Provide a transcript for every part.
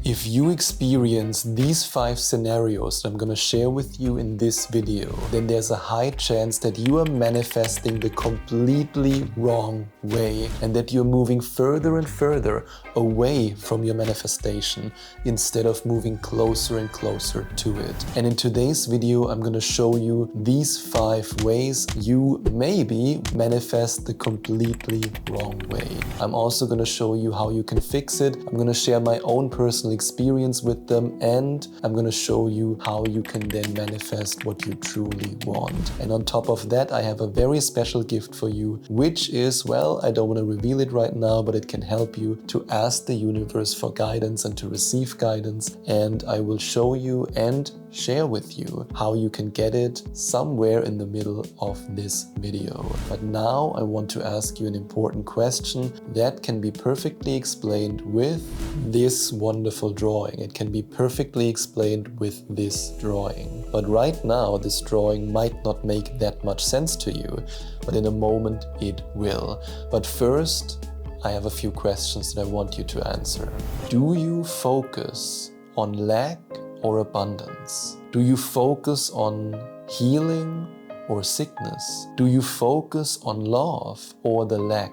If you experience these 5 scenarios that I'm gonna share with you in this video, then there's a high chance that you are manifesting the completely wrong way and that you're moving further and further away from your manifestation instead of moving closer and closer to it. And in today's video, I'm gonna show you these 5 ways you maybe manifest the completely wrong way. I'm also gonna show you how you can fix it. I'm gonna share my own personal experience with them, and I'm gonna show you how you can then manifest what you truly want. And on top of that, I have a very special gift for you, which is, well, I don't want to reveal it right now, but it can help you to ask the universe for guidance and to receive guidance. And I will show you and share with you how you can get it somewhere in the middle of this video. But now I want to ask you an important question that can be perfectly explained with this wonderful drawing. It can be perfectly explained with this drawing. But right now, this drawing might not make that much sense to you, but in a moment it will. But first, I have a few questions that I want you to answer. Do you focus on lack or abundance? Do you focus on healing or sickness? Do you focus on love or the lack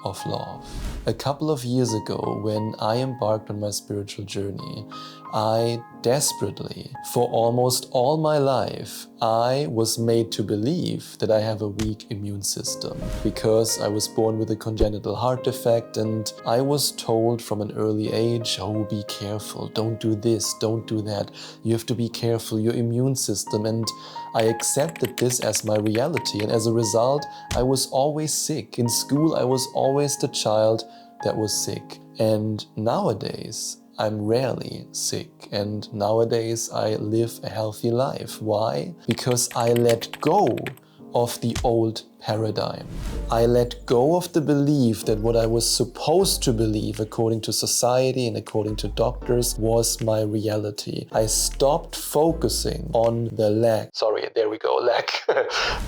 of love? A couple of years ago, when I embarked on my spiritual journey, I desperately, for almost all my life, I was made to believe that I have a weak immune system because I was born with a congenital heart defect, and I was told from an early age, oh, be careful, don't do this, don't do that, you have to be careful, your immune system. And I accepted this as my reality, and as a result, I was always sick. In school, I was always the child that was sick. And nowadays, I'm rarely sick, and nowadays I live a healthy life. Why? Because I let go of the old paradigm. I let go of the belief that what I was supposed to believe according to society and according to doctors was my reality. I stopped focusing on the lack. Lack.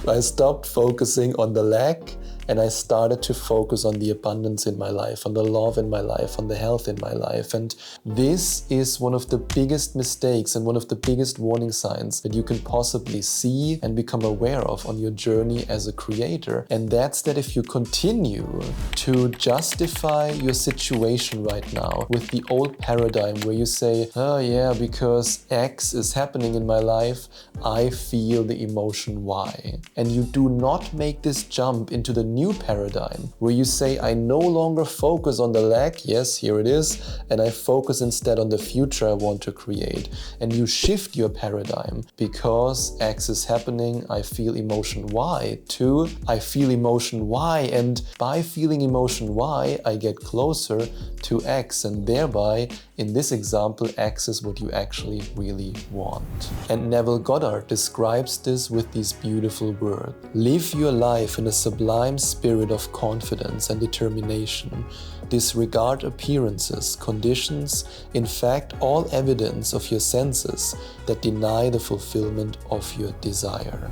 I stopped focusing on the lack, and I started to focus on the abundance in my life, on the love in my life, on the health in my life. And this is one of the biggest mistakes and one of the biggest warning signs that you can possibly see and become aware of on your journey as a creator. And that's that if you continue to justify your situation right now with the old paradigm where you say, oh yeah, because X is happening in my life, I feel the emotion Y. And you do not make this jump into the new paradigm where you say, I no longer focus on the lack, yes, here it is, and I focus instead on the future I want to create. And you shift your paradigm because X is happening, I feel emotion Y, to I feel emotion Y, and by feeling emotion Y, I get closer to X, and thereby, in this example, X is what you actually really want. And Neville Goddard describes this with these beautiful words. Live your life in a sublime spirit of confidence and determination. Disregard appearances, conditions, in fact, all evidence of your senses that deny the fulfillment of your desire.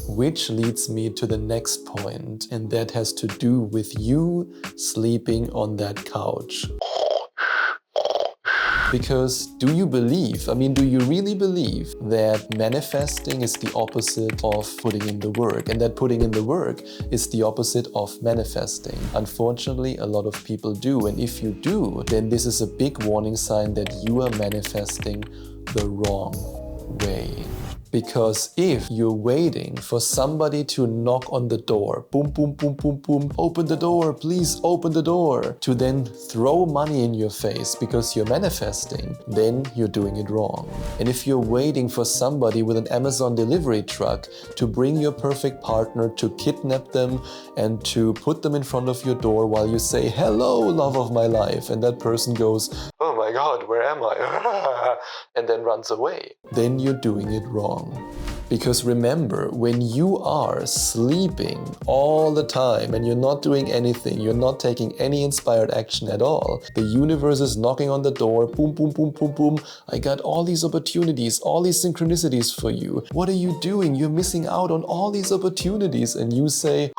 Which leads me to the next point, and that has to do with you sleeping on that couch. Because do you really believe that manifesting is the opposite of putting in the work, and that putting in the work is the opposite of manifesting? Unfortunately, a lot of people do, and if you do, then this is a big warning sign that you are manifesting the wrong way. Because if you're waiting for somebody to knock on the door, boom, boom, boom, boom, boom, open the door, please open the door, to then throw money in your face because you're manifesting, then you're doing it wrong. And if you're waiting for somebody with an Amazon delivery truck to bring your perfect partner, to kidnap them and to put them in front of your door while you say, hello, love of my life, and that person goes, oh my God, where am I? And then runs away, then you're doing it wrong. Because remember, when you are sleeping all the time and you're not doing anything, you're not taking any inspired action at all, the universe is knocking on the door, boom, boom, boom, boom, boom. I got all these opportunities, all these synchronicities for you. What are you doing? You're missing out on all these opportunities. And you say,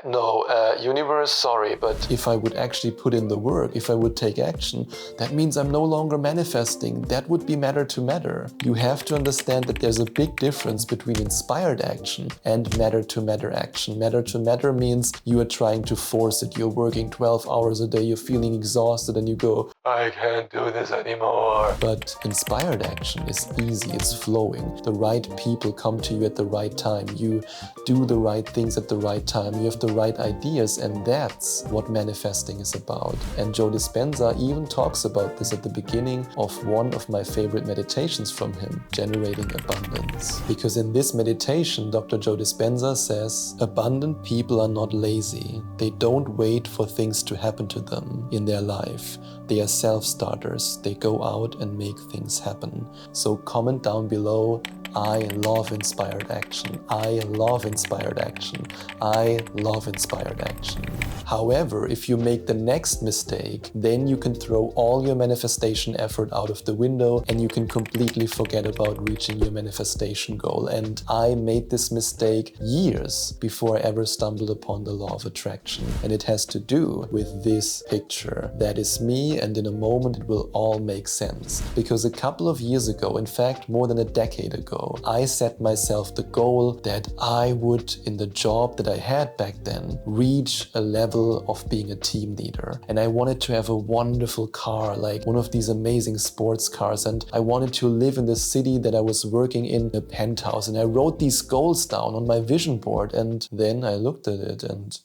no, universe, sorry, but if I would actually put in the work, if I would take action, that means I'm no longer manifesting. That would be matter to matter. You have to understand that there's a big difference between inspired action and matter to matter action. Matter to matter means you are trying to force it. You're working 12 hours a day, you're feeling exhausted, and you go, I can't do this anymore. But inspired action is easy, it's flowing. The right people come to you at the right time. You do the right things at the right time. You have the right ideas, and that's what manifesting is about. And Joe Dispenza even talks about this at the beginning of one of my favorite meditations from him, Generating Abundance. Because in this meditation, Dr. Joe Dispenza says, abundant people are not lazy. They don't wait for things to happen to them in their life. They are self-starters. They go out and make things happen. So comment down below, I love inspired action. I love inspired action. I love inspired action. However, if you make the next mistake, then you can throw all your manifestation effort out of the window and you can completely forget about reaching your manifestation goal. And I made this mistake years before I ever stumbled upon the law of attraction. And it has to do with this picture. That is me, and in a moment it will all make sense. Because a couple of years ago, in fact more than a decade ago, I set myself the goal that I would, in the job that I had back then, reach a level of being a team leader. And I wanted to have a wonderful car, like one of these amazing sports cars. And I wanted to live in the city that I was working in, a penthouse. And I wrote these goals down on my vision board. And then I looked at it and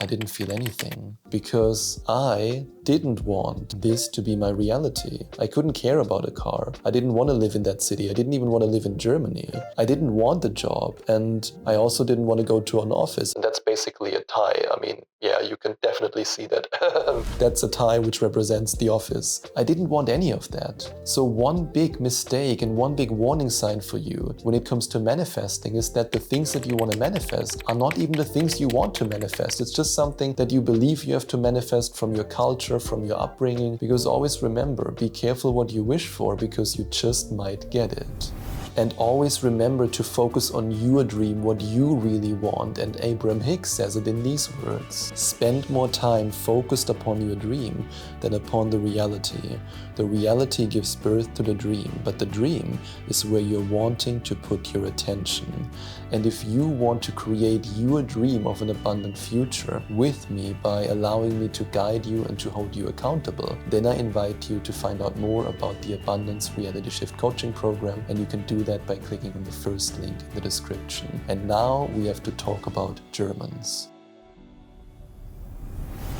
I didn't feel anything, because I didn't want this to be my reality. I couldn't care about a car. I didn't want to live in that city. I didn't even want to live in Germany. I didn't want the job, and I also didn't want to go to an office. And that's basically a tie. I mean, yeah, you can definitely see that. That's a tie which represents the office. I didn't want any of that. So one big mistake and one big warning sign for you when it comes to manifesting is that the things that you want to manifest are not even the things you want to manifest. It's just something that you believe you have to manifest from your culture, from your upbringing. Because always remember, be careful what you wish for, because you just might get it. And always remember to focus on your dream, what you really want. And Abraham Hicks says it in these words: spend more time focused upon your dream than upon the reality. The reality gives birth to the dream, but the dream is where you're wanting to put your attention. And if you want to create your dream of an abundant future with me by allowing me to guide you and to hold you accountable, then I invite you to find out more about the Abundance Reality Shift Coaching Program, and you can do that by clicking on the first link in the description. And now we have to talk about Germans.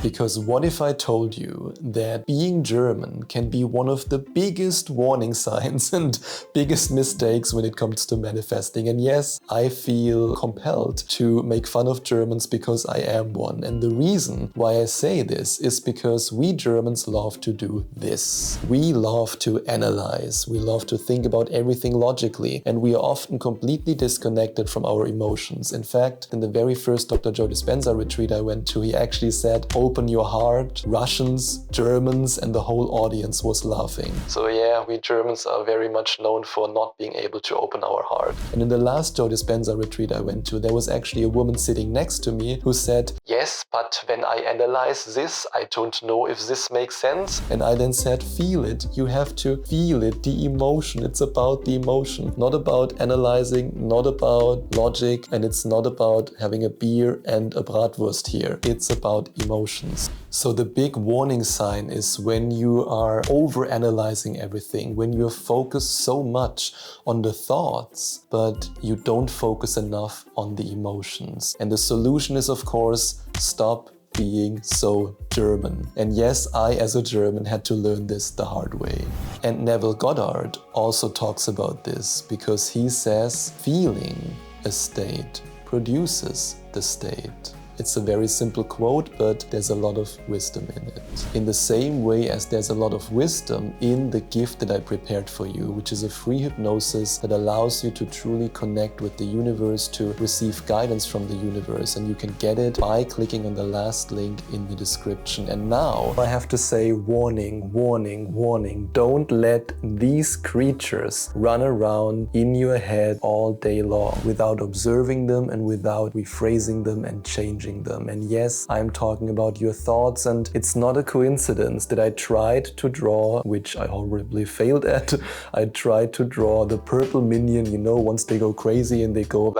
Because what if I told you that being German can be one of the biggest warning signs and biggest mistakes when it comes to manifesting? And yes, I feel compelled to make fun of Germans because I am one. And the reason why I say this is because we Germans love to do this. We love to analyze. We love to think about everything logically. And we are often completely disconnected from our emotions. In fact, in the very first Dr. Joe Dispenza retreat I went to, he actually said, open your heart. Russians, Germans, and the whole audience was laughing. So yeah, we Germans are very much known for not being able to open our heart. And in the last Joe Dispenza retreat I went to, there was actually a woman sitting next to me who said, yes, but when I analyze this, I don't know if this makes sense. And I then said, feel it. You have to feel it, the emotion. It's about the emotion, not about analyzing, not about logic, and it's not about having a beer and a bratwurst here. It's about emotions. So the big warning sign is when you are over-analyzing everything, when you're focused so much on the thoughts, but you don't focus enough on the emotions. And the solution is, of course, stop being so German. And yes, I as a German had to learn this the hard way. And Neville Goddard also talks about this, because he says feeling a state produces the state. It's a very simple quote, but there's a lot of wisdom in it. In the same way as there's a lot of wisdom in the gift that I prepared for you, which is a free hypnosis that allows you to truly connect with the universe, to receive guidance from the universe. And you can get it by clicking on the last link in the description. And now I have to say, warning, warning, warning. Don't let these creatures run around in your head all day long without observing them and without rephrasing them and changing changing them. And yes, I'm talking about your thoughts, and it's not a coincidence that I tried to draw, which I horribly failed at, I tried to draw the purple minion, you know, once they go crazy and they go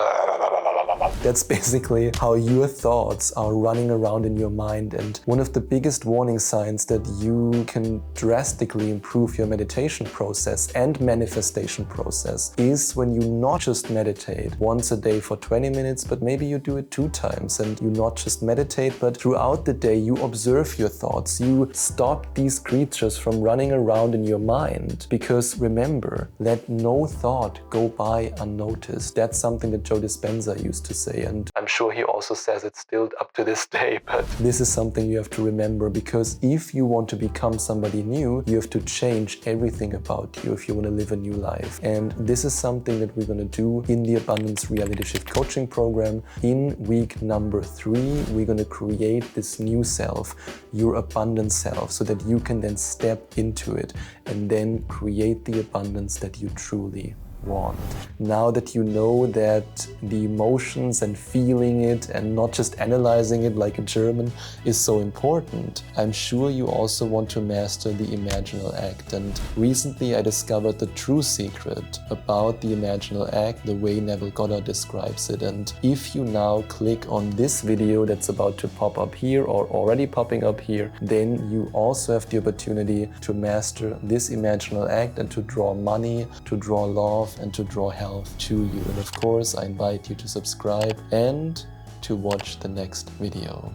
that's basically how your thoughts are running around in your mind. And one of the biggest warning signs that you can drastically improve your meditation process and manifestation process is when you not just meditate once a day for 20 minutes, but maybe you do it 2 times, and you not just meditate, but throughout the day you observe your thoughts. You stop these creatures from running around in your mind. Because remember, let no thought go by unnoticed. That's something that Joe Dispenza used to say, and I'm sure he also says it still up to this day, but this is something you have to remember, because if you want to become somebody new, you have to change everything about you if you want to live a new life. And this is something that we're going to do in the Abundance Reality Shift coaching program. In week number 3, we're going to create this new self, your abundant self, so that you can then step into it and then create the abundance that you truly want. Now that you know that the emotions and feeling it and not just analyzing it like a German is so important, I'm sure you also want to master the imaginal act. And recently I discovered the true secret about the imaginal act, the way Neville Goddard describes it. And if you now click on this video that's about to pop up here or already popping up here, then you also have the opportunity to master this imaginal act and to draw money, to draw love, and to draw health to you. And of course, I invite you to subscribe and to watch the next video.